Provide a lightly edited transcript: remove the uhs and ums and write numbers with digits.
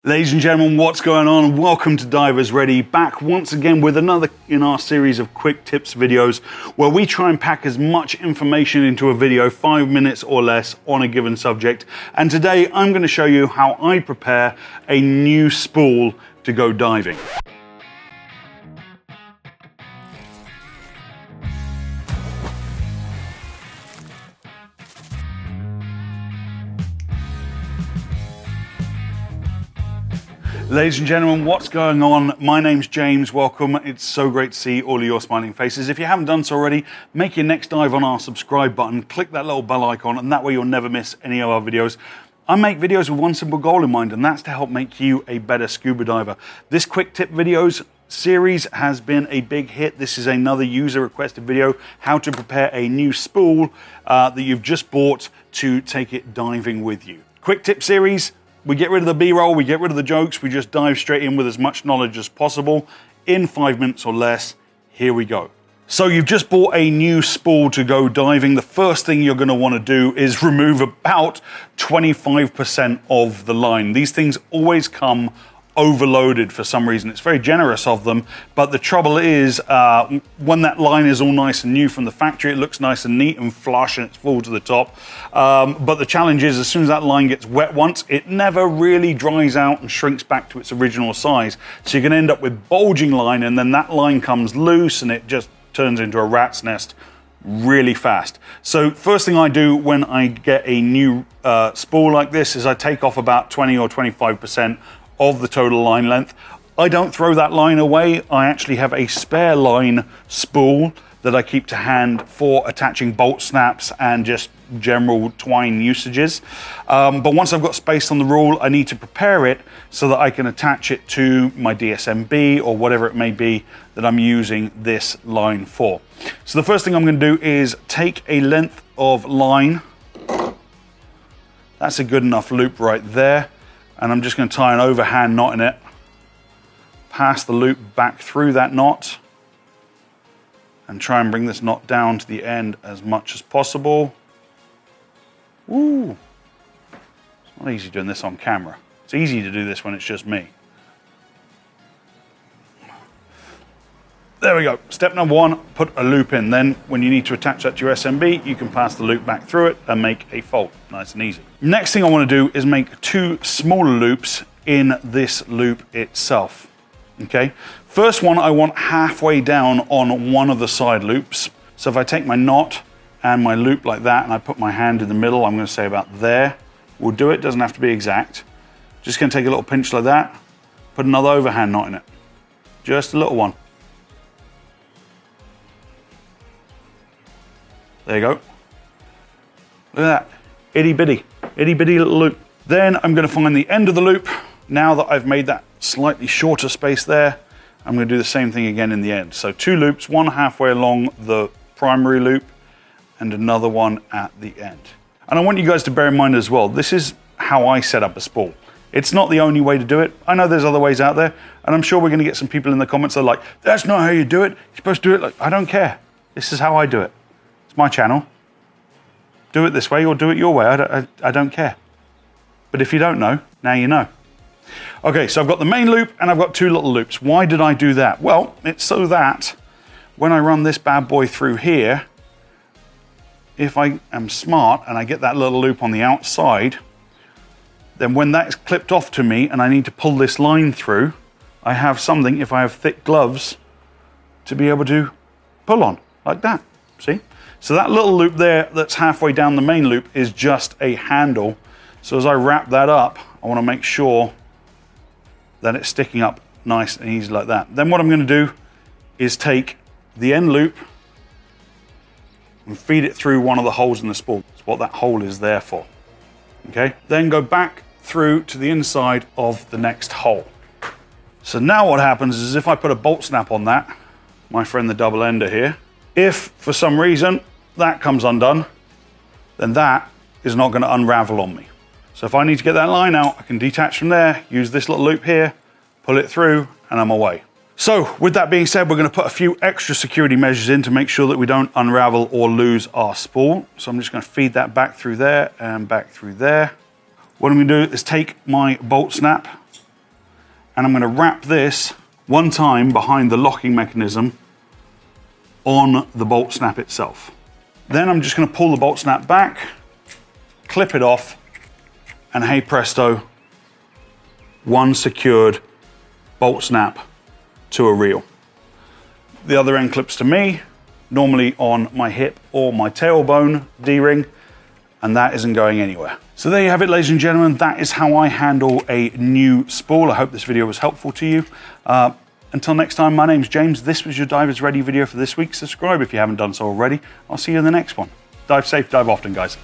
Ladies and gentlemen, what's going on? Welcome to Divers Ready, back once again with another in our series of quick tips videos where we try and pack as much information into a video, 5 minutes or less on a given subject. And today I'm going to show you how I prepare a new spool to go diving. Ladies and gentlemen, what's going on? My name's James, welcome. It's so great to see all of your smiling faces. If you haven't done so already, make your next dive on our subscribe button, click that little bell icon, and that way you'll never miss any of our videos. I make videos with one simple goal in mind, and that's to help make you a better scuba diver. This quick tip videos series has been a big hit. This is another user requested video, how to prepare a new spool that you've just bought to take it diving with you. Quick tip series. We get rid of the B-roll, we get rid of the jokes, we just dive straight in with as much knowledge as possible in 5 minutes or less. Here we go. So you've just bought a new spool to go diving. The first thing you're going to want to do is remove about 25% of the line. These things always come overloaded for some reason. It's very generous of them, but the trouble is when that line is all nice and new from the factory, it looks nice and neat and flush and it's full to the top. But the challenge is as soon as that line gets wet once, it never really dries out and shrinks back to its original size. So you're going to end up with bulging line, and then that line comes loose and it just turns into a rat's nest really fast. So first thing I do when I get a new spool like this is I take off about 20 or 25% of the total line length. I don't throw that line away. I actually have a spare line spool that I keep to hand for attaching bolt snaps and just general twine usages. But once I've got space on the reel, I need to prepare it so that I can attach it to my DSMB or whatever it may be that I'm using this line for. So the first thing I'm going to do is take a length of line. That's a good enough loop right there. And I'm just going to tie an overhand knot in it, pass the loop back through that knot, and try and bring this knot down to the end as much as possible. Ooh, it's not easy doing this on camera. It's easy to do this when it's just me. There we go. Step number one, put a loop in. Then when you need to attach that to your SMB, you can pass the loop back through it and make a fold. Nice and easy. Next thing I want to do is make two smaller loops in this loop itself. Okay. First one I want halfway down on one of the side loops. So if I take my knot and my loop like that and I put my hand in the middle, I'm going to say about there. We'll do it. Doesn't have to be exact. Just going to take a little pinch like that. Put another overhand knot in it. Just a little one. There you go. Look at that, itty bitty little loop. Then I'm going to find the end of the loop. Now that I've made that slightly shorter space there, I'm going to do the same thing again in the end. So two loops, one halfway along the primary loop and another one at the end. And I want you guys to bear in mind as well, this is how I set up a spool. It's not the only way to do it. I know there's other ways out there, and I'm sure we're going to get some people in the comments that are like, that's not how you do it. You're supposed to do it like, I don't care. This is how I do it. It's my channel. Do it this way or do it your way. I don't care. But if you don't know, now you know. Okay, so I've got the main loop and I've got two little loops. Why did I do that? Well, it's so that when I run this bad boy through here, if I am smart and I get that little loop on the outside, then when that's clipped off to me and I need to pull this line through, I have something, if I have thick gloves, to be able to pull on, like that. See? So that little loop there that's halfway down the main loop is just a handle. So as I wrap that up, I want to make sure that it's sticking up nice and easy like that. Then what I'm going to do is take the end loop and feed it through one of the holes in the spool. That's what that hole is there for. Okay? Then go back through to the inside of the next hole. So now what happens is if I put a bolt snap on that, my friend the double ender here, if for some reason that comes undone, then that is not going to unravel on me. So if I need to get that line out, I can detach from there, use this little loop here, pull it through, and I'm away. So with that being said, we're going to put a few extra security measures in to make sure that we don't unravel or lose our spool. So I'm just going to feed that back through there and back through there. What I'm going to do is take my bolt snap and I'm going to wrap this one time behind the locking mechanism on the bolt snap itself. Then I'm just going to pull the bolt snap back, clip it off, and hey presto, one secured bolt snap to a reel. The other end clips to me, normally on my hip or my tailbone D-ring, and that isn't going anywhere. So there you have it, ladies and gentlemen. That is how I handle a new spool. I hope this video was helpful to you. Until next time, my name's James. This was your Divers Ready video for this week. Subscribe if you haven't done so already. I'll see you in the next one. Dive safe, dive often, guys.